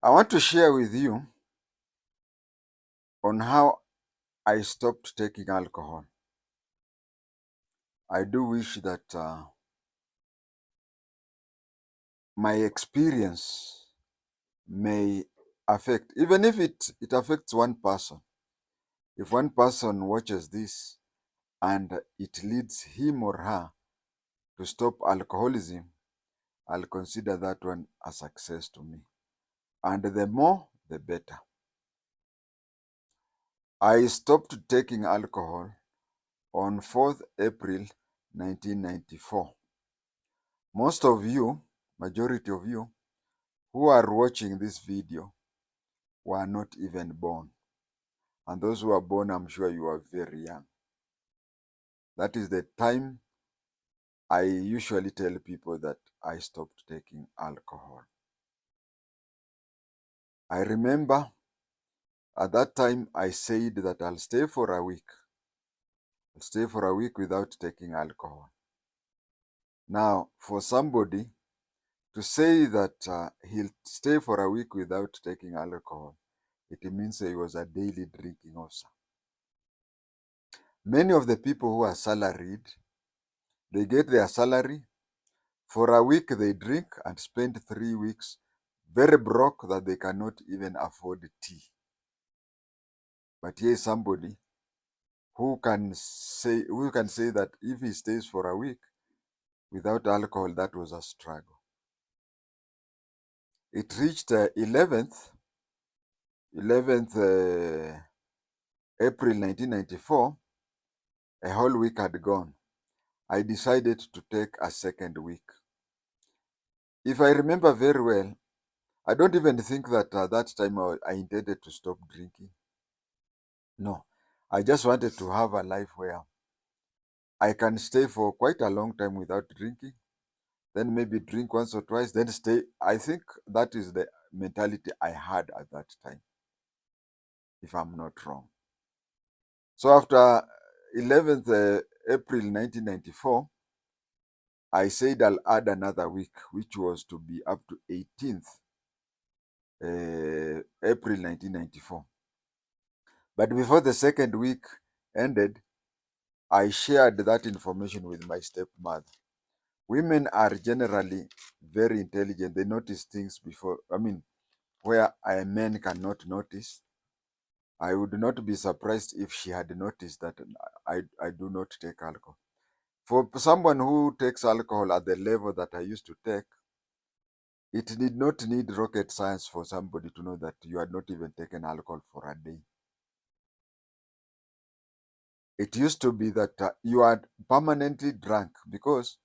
I want to share with you on how I stopped taking alcohol. I do wish that my experience may affect, even if it affects one person. If one person watches this and it leads him or her to stop alcoholism, I'll consider that one a success to me. And the more, the better. I stopped taking alcohol on 4th April 1994. Most of you, majority of you, who are watching this video were not even born. And those who are born, I'm sure you are very young. That is the time I usually tell people that I stopped taking alcohol. I remember at that time I said that I'll stay for a week. I'll stay for a week without taking alcohol. Now, for somebody to say that he'll stay for a week without taking alcohol, it means he was a daily drinking officer. Many of the people who are salaried, they get their salary. For a week, they drink and spend 3 weeks very broke that they cannot even afford tea. But here is somebody who can say that if he stays for a week without alcohol, that was a struggle. It reached 11th April 1994. A whole week had gone. I decided to take a second week. If I remember very well, I don't even think that that time I intended to stop drinking. No, I just wanted to have a life where I can stay for quite a long time without drinking, then maybe drink once or twice, then stay. I think that is the mentality I had at that time, if I'm not wrong. So after 11th April 1994, I said I'll add another week, which was to be up to 18th April 1994. But before the second week ended, I shared that information with my stepmother. Women are generally very intelligent. They notice things where a man cannot notice. I would not be surprised if she had noticed that I do not take alcohol. For someone who takes alcohol at the level that I used to take, it did not need rocket science for somebody to know that you had not even taken alcohol for a day. It used to be that you are permanently drunk, because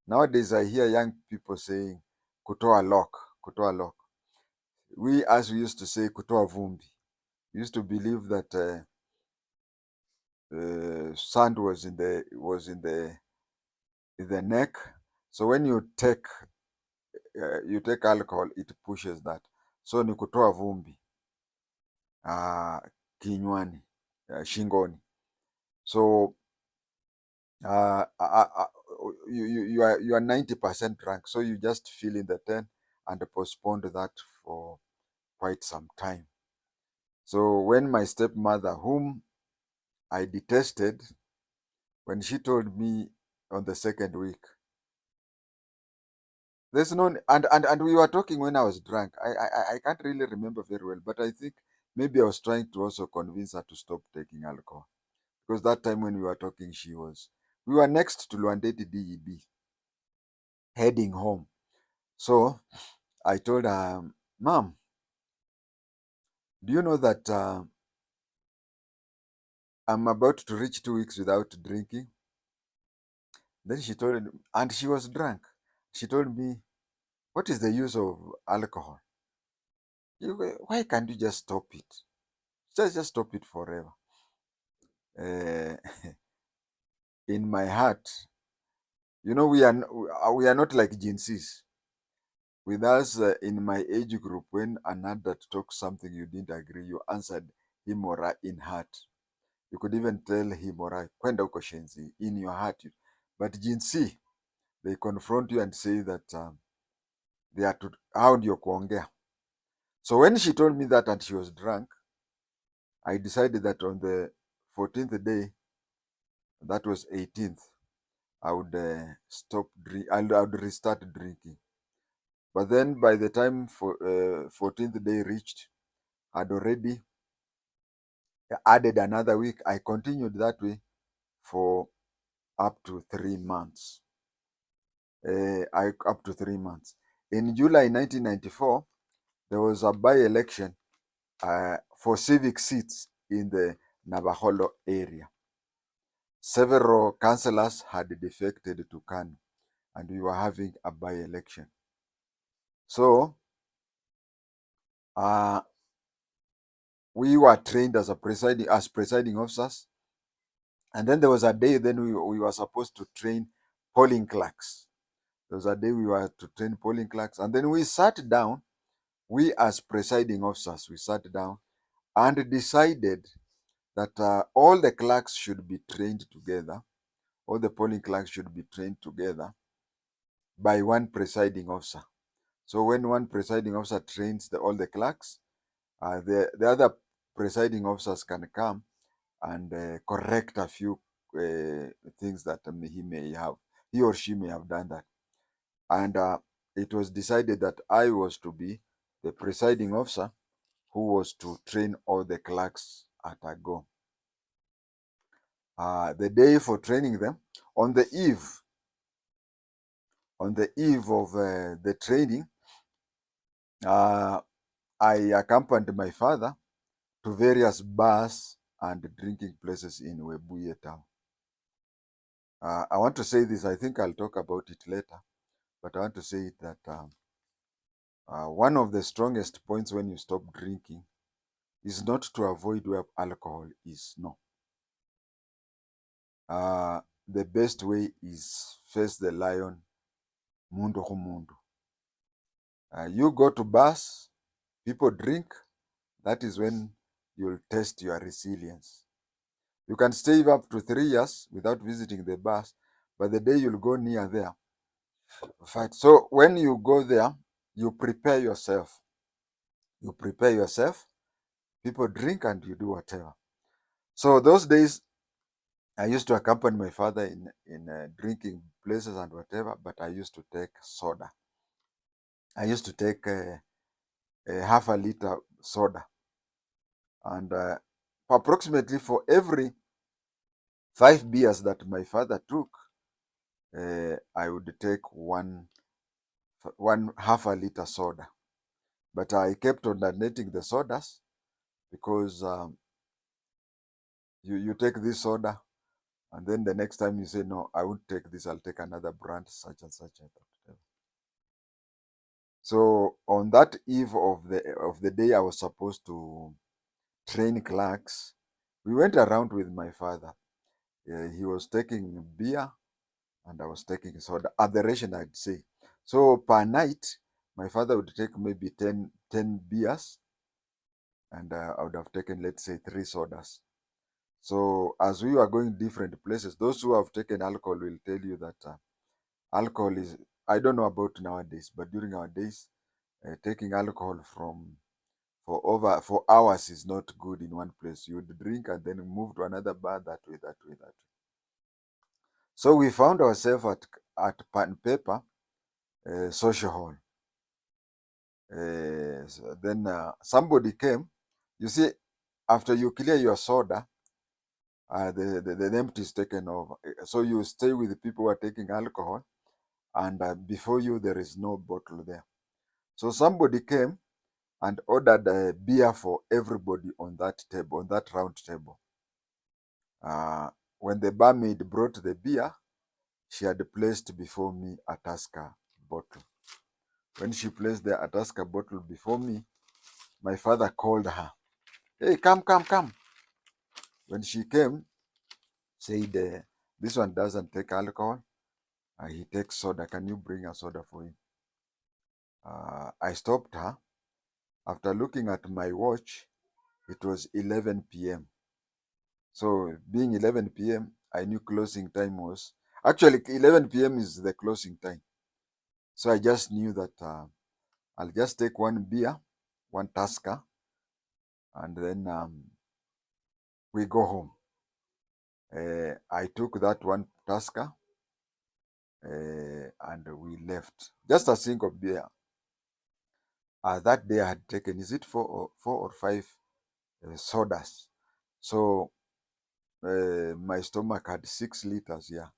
nowadays I hear young people saying kutoa lock, kutoa lock. We, as we used to say, kutoa vumbi. We used to believe that sand was in the neck. So when you take alcohol, it pushes that. So ni kutoa vumbi kinywani, shingoni. So you are 90% drunk, so you just fill in the 10 and postpone that for quite some time. So when my stepmother, whom I detested, when she told me on the second week, there's no and we were talking when I was drunk. I can't really remember very well, but I think maybe I was trying to also convince her to stop taking alcohol, because that time when we were talking, we were next to Luandeti DEB, heading home. So I told her, Mom, do you know that I'm about to reach 2 weeks without drinking? Then she told me, and she was drunk. She told me, what is the use of alcohol? Why can't you just stop it? Just stop it forever. Uh, in my heart, we are not like Gen Zs. With us in my age group, when an adult talks something you didn't agree, you answered him or her in heart. You could even tell him or her, kwenda huko shenzi, in your heart. But Gen Z, they confront you and say that they are to, how ndio kuongea. So when she told me that and she was drunk, I decided that on the 14th day, that was 18th, I would stop drink. I would restart drinking. But then by the time 14th day reached, I'd already added another week. I continued that way for up to 3 months. Up to 3 months. In July 1994, there was a by-election for civic seats in the Navajolo area. Several councillors had defected to Kanu, and we were having a by-election. So we were trained as presiding officers, and then there was a day then we were supposed to train polling clerks. There was a day we were to train polling clerks, and then we sat down. We as presiding officers, we sat down and decided that all the clerks should be trained together. All the polling clerks should be trained together by one presiding officer. So when one presiding officer trains all the clerks, the other presiding officers can come and correct a few things that he or she may have done that. And it was decided that I was to be the presiding officer who was to train all the clerks at a go. The day for training them, on the eve of the training, I accompanied my father to various bars and drinking places in Webuye town. I want to say this, I think I'll talk about it later, but I want to say that one of the strongest points when you stop drinking is not to avoid where alcohol is. No. The best way is face the lion, mundu ku mundu. You go to bars, people drink, that is when you'll test your resilience. You can stay up to 3 years without visiting the bars, but the day you'll go near there, fight. So when you go there, you prepare yourself. You prepare yourself, people drink and you do whatever. So those days, I used to accompany my father in drinking places and whatever, but I used to take soda. I used to take a half a liter soda. And approximately for every 5 beers that my father took, I would take one half a liter soda. But I kept on donating the sodas because you take this soda and then the next time you say, no, I won't take this, I'll take another brand, such and such. So on that eve of the day I was supposed to train clerks, we went around with my father. He was taking beer and I was taking soda at the ration, I'd say. So per night, my father would take maybe 10 beers and I would have taken, let's say, 3 sodas. So as we were going different places, those who have taken alcohol will tell you that alcohol is, I don't know about nowadays, but during our days, taking alcohol for hours is not good in one place. You would drink and then move to another bar that way. So we found ourselves at Pan Paper social hall. So then somebody came. You see, after you clear your soda, the empty is taken over. So you stay with the people who are taking alcohol, and before you there is no bottle there. So somebody came and ordered a beer for everybody on that table, on that round table. When the barmaid brought the beer, she had placed before me a Tusker bottle. When she placed the Tusker bottle before me, my father called her. Hey, come. When she came, said, this one doesn't take alcohol. He takes soda. Can you bring a soda for him? I stopped her. After looking at my watch, it was 11 p.m. So being 11 p.m., I knew closing time was, actually 11 p.m. is the closing time. So I just knew that I'll just take one beer, one Tusker, and then we go home. I took that one Tusker and we left. Just a single beer. That day I had taken, is it four or five sodas? So my stomach had 6 liters, yeah,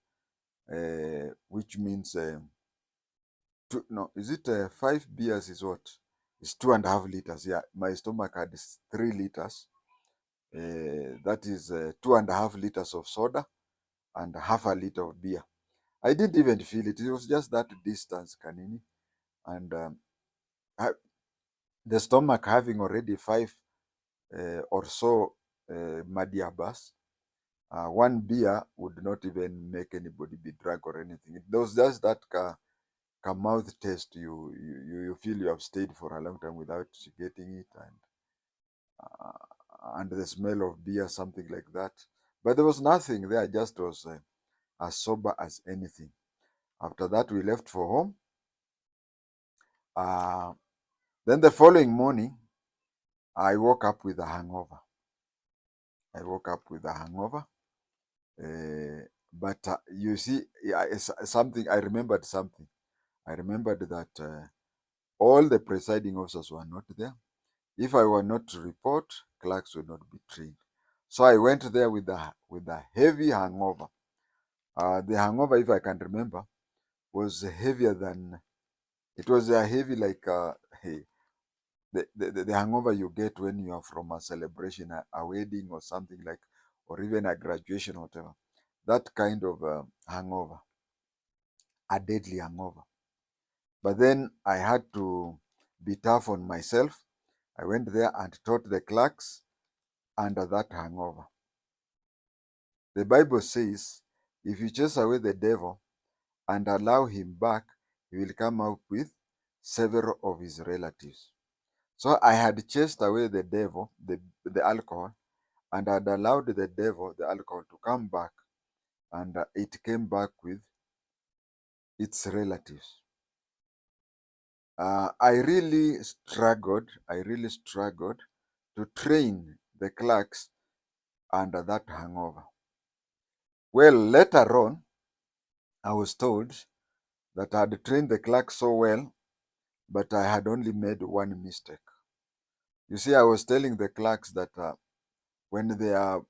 which means no, is it 5 beers is what? It's 2.5 liters, yeah. My stomach had 3 liters. That is 2.5 liters of soda and half a liter of beer. I didn't even feel it. It was just that distance, Kanini. And the stomach having already 5 or so Madiabas, one beer would not even make anybody be drunk or anything. There was just that mouth taste. You feel you have stayed for a long time without getting it, and the smell of beer, something like that. But there was nothing there. Just was as sober as anything. After that, we left for home. Then the following morning, I woke up with a hangover. But you see, it's something. I remembered something. I remembered that all the presiding officers were not there. If I were not to report, clerks would not be trained. So I went there with a heavy hangover. The hangover, if I can remember, was heavier than it was a heavy like hey, the hangover you get when you are from a celebration, a wedding or something like, or even a graduation, or whatever. That kind of hangover, a deadly hangover. But then I had to be tough on myself. I went there and taught the clerks under that hangover. The Bible says, if you chase away the devil and allow him back, he will come out with several of his relatives. So I had chased away the devil, the alcohol, and had allowed the devil, the alcohol, to come back, and it came back with its relatives. I really struggled to train the clerks under that hangover. Well, later on, I was told that I had trained the clerks so well, but I had only made one mistake. You see, I was telling the clerks that when they are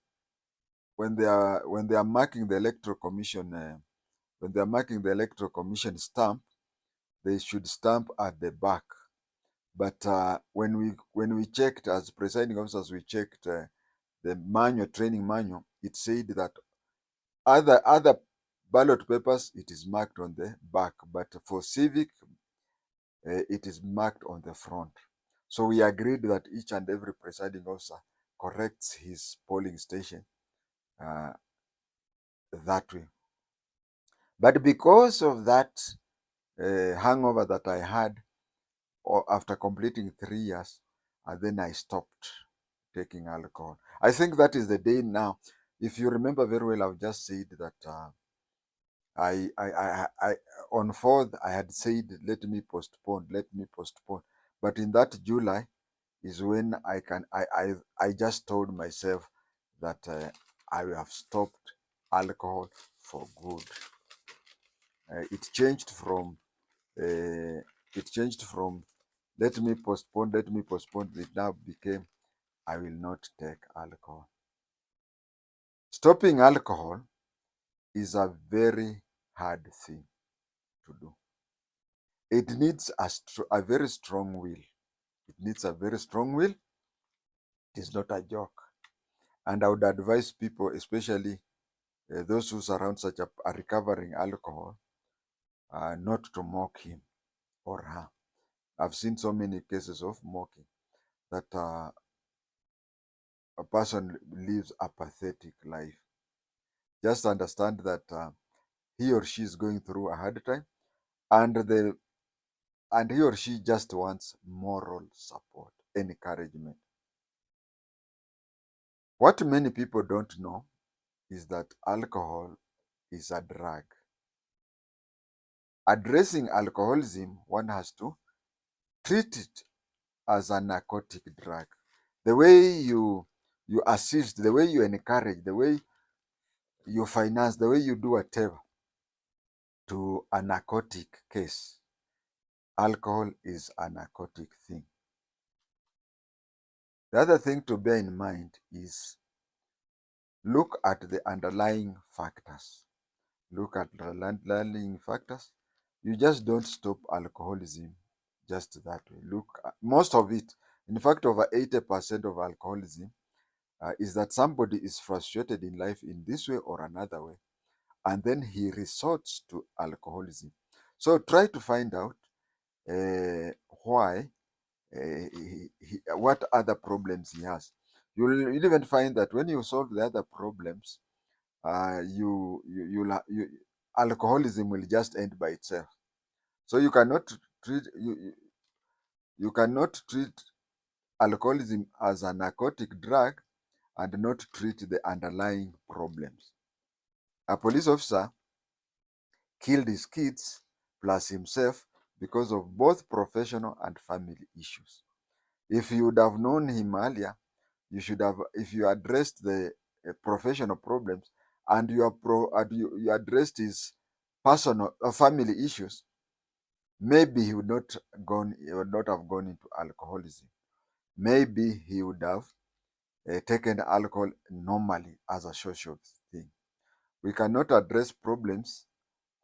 marking the electoral commission stamp, they should stamp at the back. But when we checked as presiding officers, we checked the training manual. It said that other ballot papers, it is marked on the back, but for civic, it is marked on the front. So we agreed that each and every presiding officer corrects his polling station that way. But because of that hangover that I had, or after completing 3 years, and then I stopped taking alcohol. I think that is the day now. If you remember very well, I've just said that I on 4th I had said let me postpone. But in that July is when I just told myself that I have stopped alcohol for good. It changed from let me postpone. It now became I will not take alcohol. Stopping alcohol is a very hard thing to do. It needs a very strong will. It is not a joke. And I would advise people, especially those who surround such a recovering alcohol, not to mock him or her. I've seen so many cases of mocking that a person lives a pathetic life. Just understand that he or she is going through a hard time, and he or she just wants moral support, encouragement. What many people don't know is that alcohol is a drug. Addressing alcoholism, one has to treat it as a narcotic drug. The way you assist, the way you encourage, the way you finance, the way you do whatever to a narcotic case, alcohol is a narcotic thing. The other thing to bear in mind is look at the underlying factors. Look at the underlying factors. You just don't stop alcoholism just that way. Look, most of it, in fact, over 80% of alcoholism is that somebody is frustrated in life in this way or another way, and then he resorts to alcoholism. So try to find out uh, why, what other problems he has. You'll even find that when you solve the other problems, alcoholism will just end by itself. So you cannot treat alcoholism as a narcotic drug and not treat the underlying problems. A police officer killed his kids plus himself because of both professional and family issues. If you would have known him earlier, you should have, if you addressed the professional problems and you addressed his personal or family issues, maybe he would not have gone into alcoholism. Maybe he would have taken alcohol normally as a social thing. We cannot address problems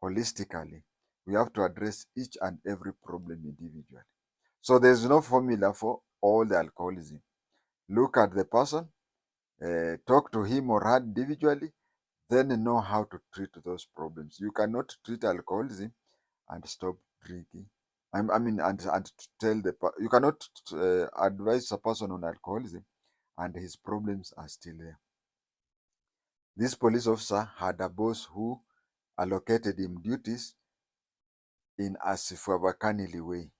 holistically. We have to address each and every problem individually. So there's no formula for all the alcoholism. Look at the person, talk to him or her individually, then know how to treat those problems. You cannot treat alcoholism and stop drinking. And to tell you cannot advise a person on alcoholism and his problems are still there. This police officer had a boss who allocated him duties in a Sifuabakani way.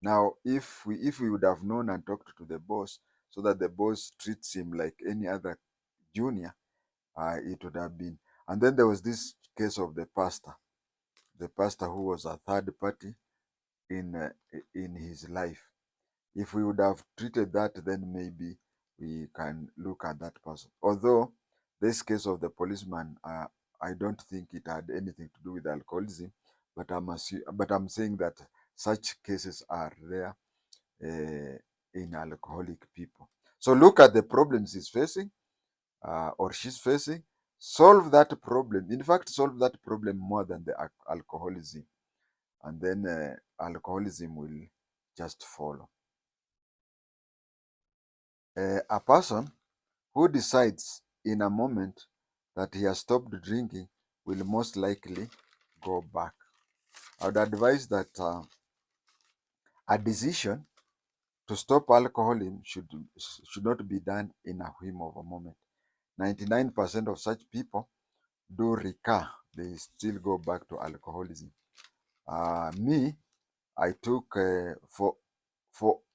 Now, if we would have known and talked to the boss so that the boss treats him like any other junior, it would have been. And then there was this case of the pastor who was a third party in his life. If we would have treated that, then maybe we can look at that person. Although this case of the policeman, I don't think it had anything to do with alcoholism, but I'm saying that such cases are rare in alcoholic people. So look at the problems he's facing or she's facing. Solve that problem. In fact, solve that problem more than the alcoholism, and then alcoholism will just follow. A person who decides in a moment that he has stopped drinking will most likely go back. I would advise that a decision to stop alcoholism should not be done in a whim of a moment. 99% of such people do recur, they still go back to alcoholism. Me, I took for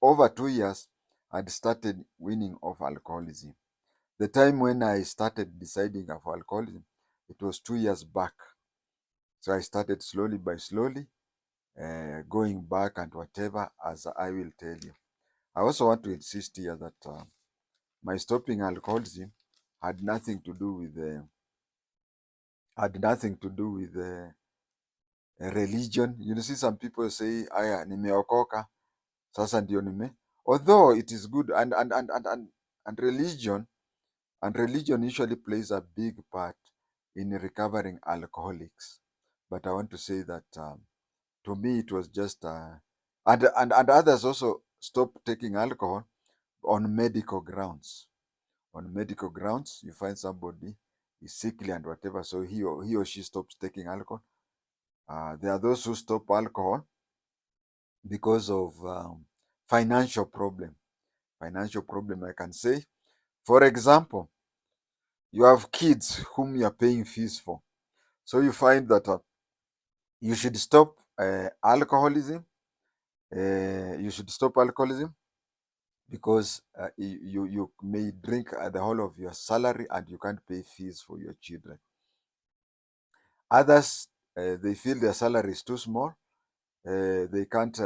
over 2 years, I'd started weaning off alcoholism. The time when I started deciding of alcoholism, it was 2 years back. So I started slowly by slowly, going back and whatever, as I will tell you. I also want to insist here that my stopping alcoholism had nothing to do with religion. You see, some people say, "Aya, nimeokoka, sasa ndio nime." Although it is good, and religion usually plays a big part in recovering alcoholics. But I want to say that to me it was just and others also stop taking alcohol on medical grounds. On medical grounds, you find somebody is sickly and whatever, so he or she stops taking alcohol. There are those who stop alcohol because of financial problem. Financial problem, I can say. For example, you have kids whom you are paying fees for. So you find that you should stop alcoholism. You should stop alcoholism because you may drink the whole of your salary and you can't pay fees for your children. Others, they feel their salary is too small. They can't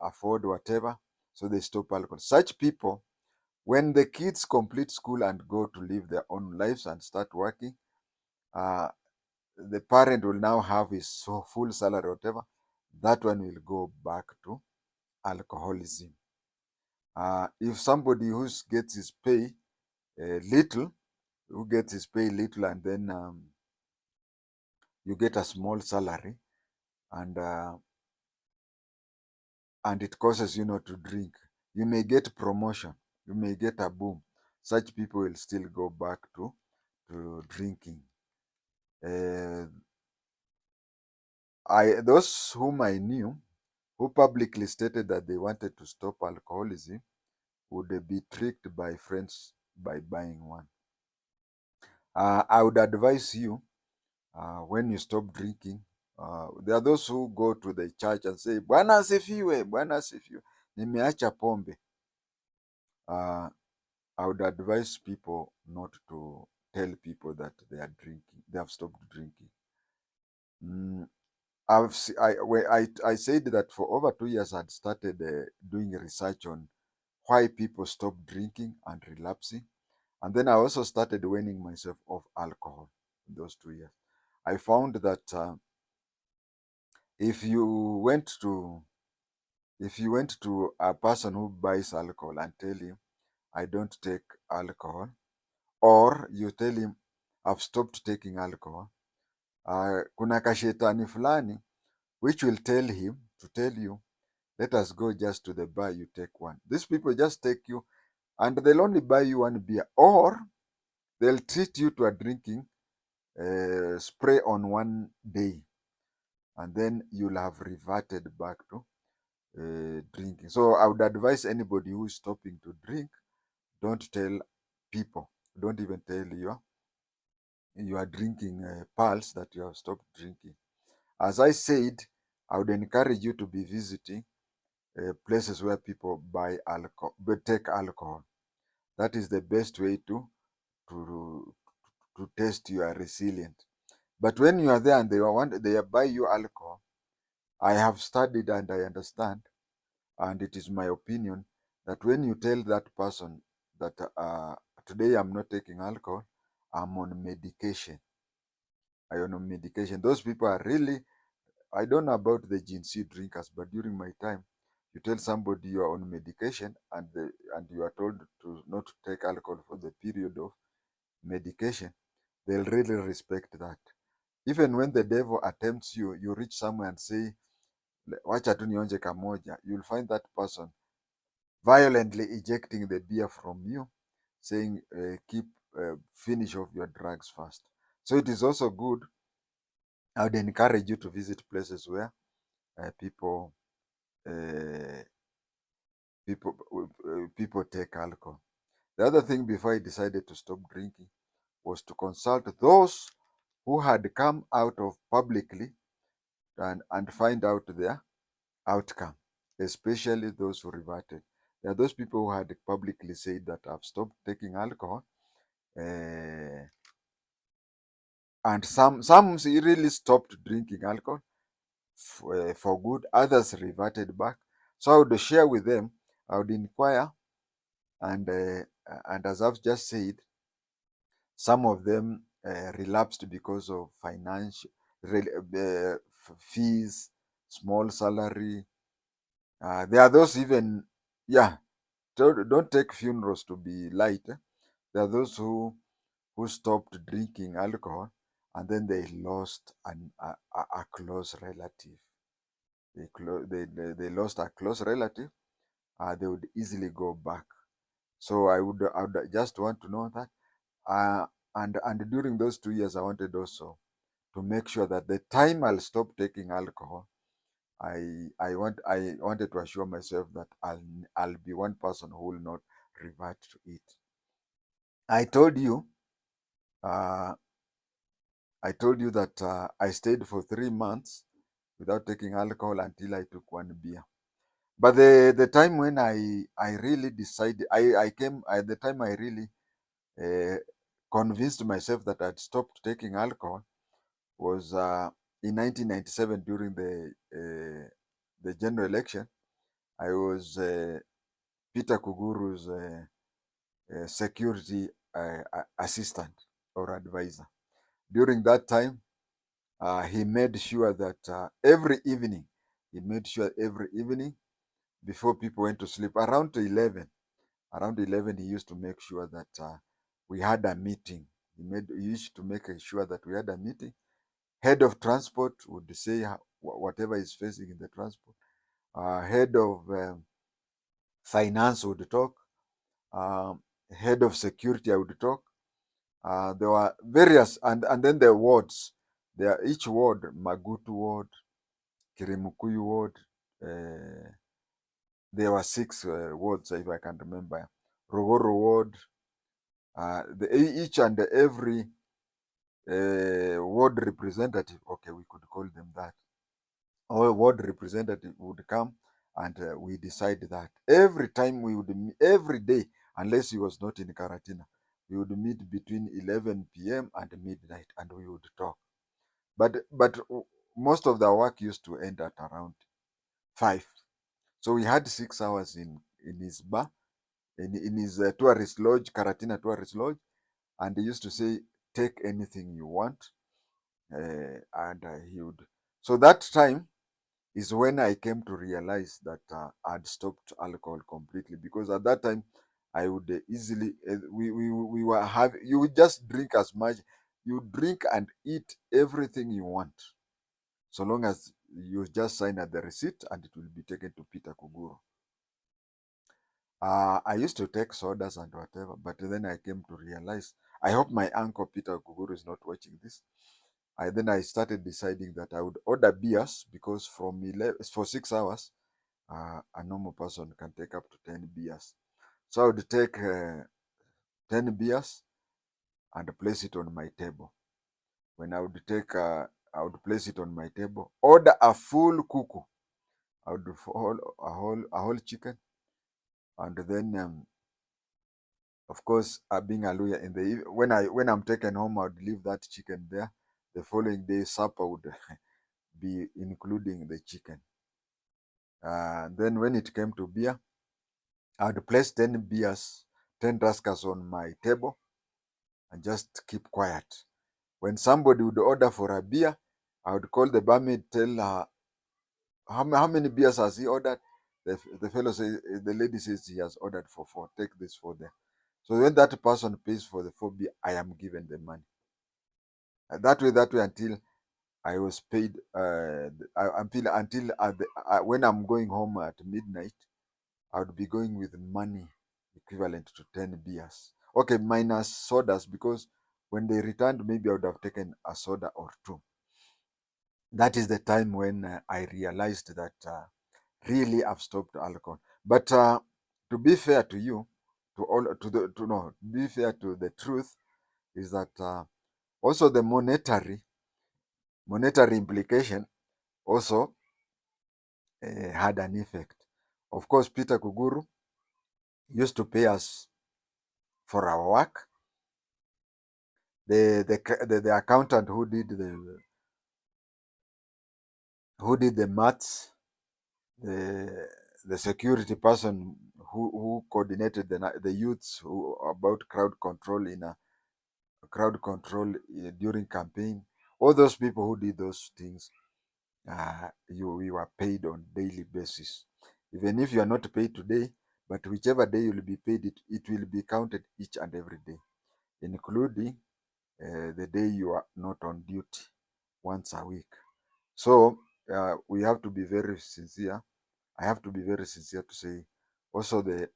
afford whatever. So they stop alcohol. Such people, when the kids complete school and go to live their own lives and start working, uh, the parent will now have his full salary, whatever. That one will go back to alcoholism. If somebody who gets his pay little, who gets his pay little, and then you get a small salary, and it causes you not to drink, you may get promotion, you may get a boom. Such people will still go back to drinking. Uh, those whom I knew who publicly stated that they wanted to stop alcoholism would be tricked by friends by buying one. I would advise you, when you stop drinking, there are those who go to the church and say, Bwana asifiwe, Bwana asifiwe, nimeacha pombe. I would advise people not to tell people that they are drinking, they have stopped drinking. I said that for over 2 years I'd started doing research on why people stop drinking and relapsing. And then I also started weaning myself of alcohol in those 2 years. I found that if you went to a person who buys alcohol and tell him, I don't take alcohol, or you tell him, I've stopped taking alcohol, kuna kashetani fulani which will tell him to tell you, let us go just to the bar, you take one. These people just take you and they'll only buy you one beer, or they'll treat you to a drinking spray on one day, and then you'll have reverted back to drinking. So I would advise anybody who is stopping to drink, don't tell people, don't even tell your drinking pals that you have stopped drinking. As I said, I would encourage you to be visiting places where people buy alcohol, but take alcohol. That is the best way to test you are resilient. But when you are there and they buy you alcohol, I have studied and I understand, and it is my opinion that when you tell that person that today I'm not taking alcohol, I'm on medication. I'm on medication. Those people are really, I don't know about the G drinkers, but during my time, you tell somebody you are on medication and you are told to not take alcohol for the period of medication, they'll really respect that. Even when the devil attempts you, you reach somewhere and say, wacha tu nionje kamoja, you'll find that person violently ejecting the beer from you, saying, finish off your drugs first. So it is also good. I would encourage you to visit places where people uh, people take alcohol. The other thing before I decided to stop drinking was to consult those who had come out of publicly and find out their outcome, especially those who reverted. There are those people who had publicly said that I've stopped taking alcohol, uh, and some really stopped drinking alcohol for good. Others reverted back. So I would share with them. I would inquire, and as I've just said, some of them relapsed because of financial fees, small salary. There are those even, yeah. Don't take funerals to be light. There are those who stopped drinking alcohol and then they lost a close relative. They lost a close relative. They would easily go back. So I would just want to know that. Uh, and during those 2 years, I wanted also to make sure that the time I'll stop taking alcohol, I wanted to assure myself that I'll be one person who will not revert to it. I told you, uh, that I stayed for 3 months without taking alcohol until I took one beer. But the time when I really decided, I came at the time I really uh, convinced myself that I'd stopped taking alcohol was in 1997 during the general election. I was Peter Kuguru's security assistant or advisor. During that time, he made sure that every evening, before people went to sleep, around 11, he used to make sure that we had a meeting. He used to make sure that we had a meeting. Head of transport would say whatever is facing in the transport. Head of finance would talk. Um, Head of security I would talk. There were various, and then the wards. There, each ward, Magutu ward, Kirimukuyu ward, uh, there were 6 wards, if I can remember. Rogoro ward, each and every ward representative, okay, we could call them that, or ward representative would come, and we decide that every time we would meet, every day, unless he was not in Karatina, we would meet between 11 p.m. and midnight, and we would talk. But most of the work used to end at around 5. So we had 6 hours in his bar, in his tourist lodge, Karatina tourist lodge, and he used to say, take anything you want, and he would. So that time is when I came to realize that I'd stopped alcohol completely, because at that time I would easily we were having, you would just drink as much, you drink and eat everything you want, so long as you just sign at the receipt and it will be taken to Peter Kuguru. I used to take sodas and whatever, but then I came to realize, I hope my uncle Peter Kuguru is not watching this. Then I started deciding that I would order beers, because for 6 hours, a normal person can take up to 10 beers. So I would take 10 beers and place it on my table. When I would place it on my table, order a full kuku. I would do a whole chicken, and then of course, being a lawyer, when I'm taken home, I would leave that chicken there. The following day, supper would be including the chicken. Then when it came to beer, I would place 10 beers, 10 Tuskers on my table, and just keep quiet. When somebody would order for a beer, I would call the barmaid, tell her how many beers has he ordered. The fellow says, the lady says he has ordered for 4. Take this for them. So when that person pays for the 4 beer, I am given the money. That way, until I was paid. Until when I'm going home at midnight, I would be going with money equivalent to 10 beers. Okay, minus sodas, because when they returned, maybe I would have taken a soda or 2. That is the time when I realized that really I've stopped alcohol. But to be fair to you, to be fair to the truth, is that also the monetary implication also had an effect. Of course, Peter Kuguru used to pay us for our work. The accountant who did the maths, the the security person who coordinated the youths about crowd control during campaign, all those people who did those things, we were paid on daily basis. Even if you are not paid today, but whichever day you will be paid, it will be counted each and every day, including the day you are not on duty, once a week. So we have to be very sincere. I have to be very sincere to say also the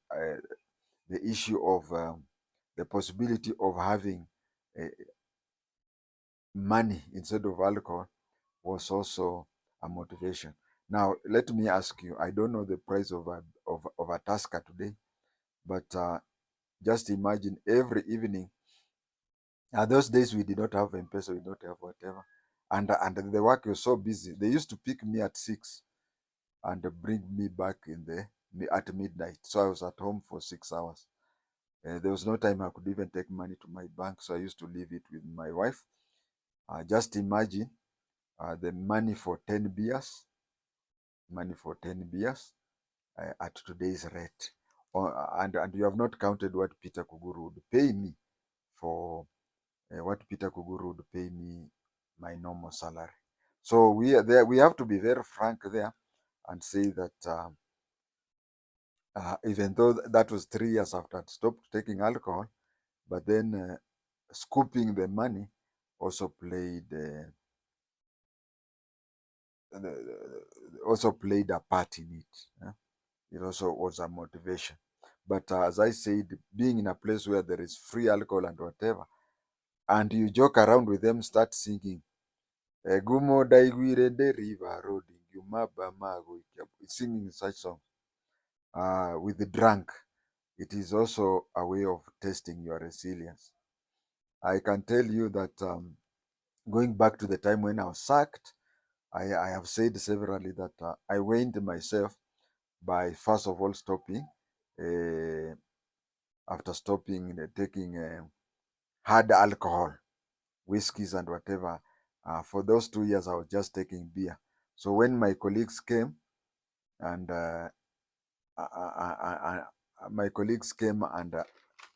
issue of the possibility of having uh, money instead of alcohol was also a motivation. Now, let me ask you, I don't know the price of a Tusker today, but just imagine every evening. Those days we did not have M-Pesa, we did not have whatever. And the work was so busy. They used to pick me at 6 and bring me back at midnight. So I was at home for 6 hours. There was no time I could even take money to my bank, so I used to leave it with my wife. Just imagine the money for 10 beers, at today's rate, and you have not counted what Peter Kuguru would pay me for what Peter Kuguru would pay me my normal salary. So we are there. We have to be very frank there and say that even though that was 3 years after I'd stopped taking alcohol, but then scooping the money also played a part in it. It also was a motivation. But as I said, being in a place where there is free alcohol and whatever, and you joke around with them, start singing, Gumo daigwire de river road, singing such songs with the drunk. It is also a way of testing your resilience. I can tell you that going back to the time when I was sacked, I have said severally that I weaned myself by first of all stopping. After stopping taking hard alcohol, whiskeys and whatever, for those 2 years I was just taking beer. So when my colleagues came and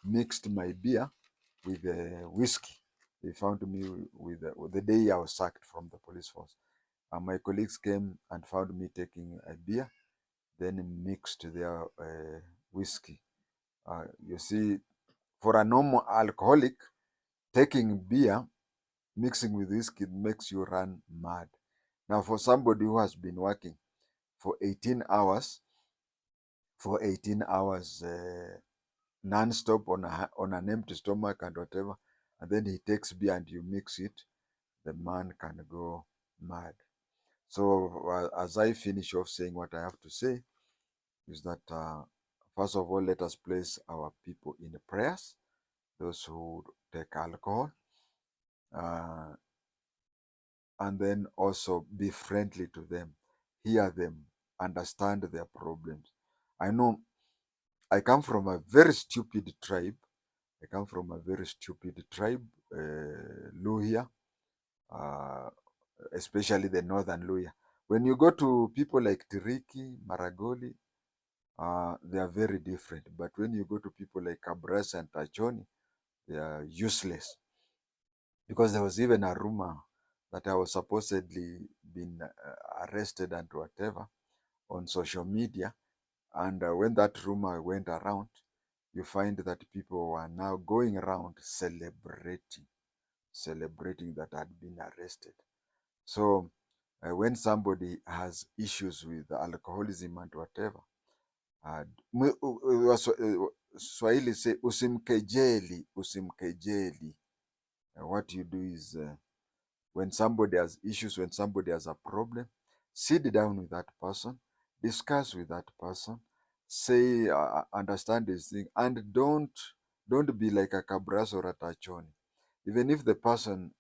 mixed my beer with whiskey, they found me with the day I was sacked from the police force. My colleagues came and found me taking a beer, then mixed their whiskey. You see, for a normal alcoholic, taking beer, mixing with whiskey makes you run mad. Now, for somebody who has been working for 18 hours, non-stop on an empty stomach and whatever, and then he takes beer and you mix it, the man can go mad. So as I finish off saying what I have to say, is that first of all, let us place our people in the prayers, those who take alcohol, and then also be friendly to them, hear them, understand their problems. I know I come from a very stupid tribe. Luhya, especially the northern Luhya. When you go to people like Tiriki, Maragoli, they are very different. But when you go to people like Kabras and Tachoni, they are useless. Because there was even a rumor that I was supposedly been arrested and whatever on social media. And when that rumor went around, you find that people were now going around celebrating that I'd been arrested. So when somebody has issues with alcoholism and whatever, Swahili say usimkejeli. What you do is when somebody has issues, when somebody has a problem, sit down with that person, discuss with that person, say, understand this thing, and don't be like a Cabras or a Tachoni. Even if the person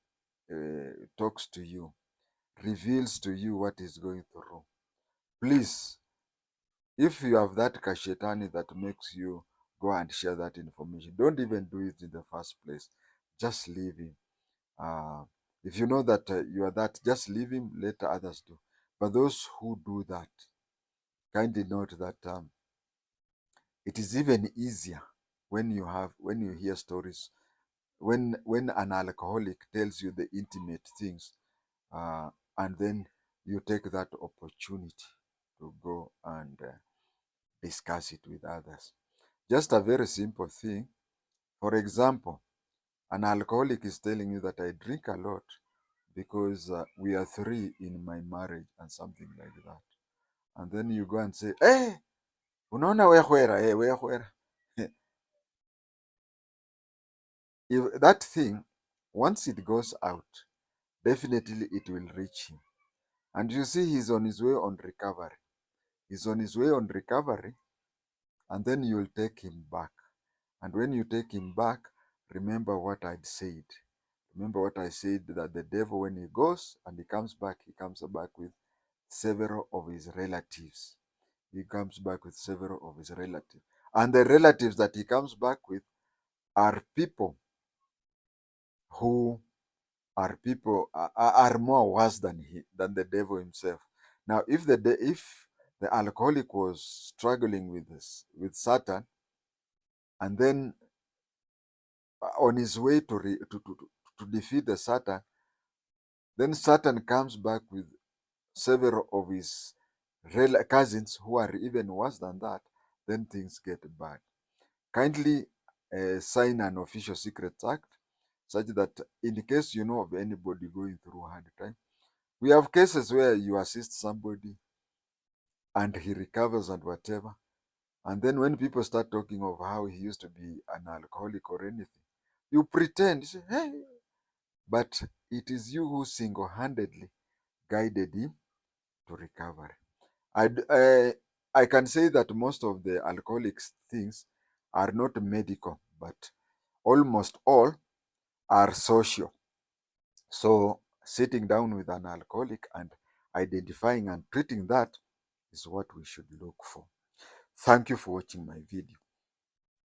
talks to you, reveals to you what is going through, please, if you have that kashetani that makes you go and share that information, don't even do it in the first place. Just leave him. If you know that you are that, just leave him, let others do. But those who do that, kindly note that it is even easier when you hear stories, when an alcoholic tells you the intimate things, and then you take that opportunity to go and discuss it with others. Just a very simple thing. For example, an alcoholic is telling you that I drink a lot because we are 3 in my marriage and something like that. And then you go and say, hey, unaona wehwera. If that thing, once it goes out, definitely it will reach him. And you see, he's on his way on recovery. And then you'll take him back. And when you take him back, remember what I'd said. Remember what I said, that the devil, when he goes and he comes back with several of his relatives. He comes back with several of his relatives. And the relatives that he comes back with are people who are more worse than the devil himself. Now, if the alcoholic was struggling with Satan, And then on his way to defeat the Satan, then Satan comes back with several of his cousins who are even worse than that. Then things get bad. Kindly sign an official secrets act such that in case you know of anybody going through a hard time, we have cases where you assist somebody and he recovers and whatever. And then when people start talking of how he used to be an alcoholic or anything, you pretend, you say, hey, but it is you who single-handedly guided him to recovery. I can say that most of the alcoholics things are not medical, but almost all are social. So sitting down with an alcoholic and identifying and treating that is what we should look for. Thank you for watching my video.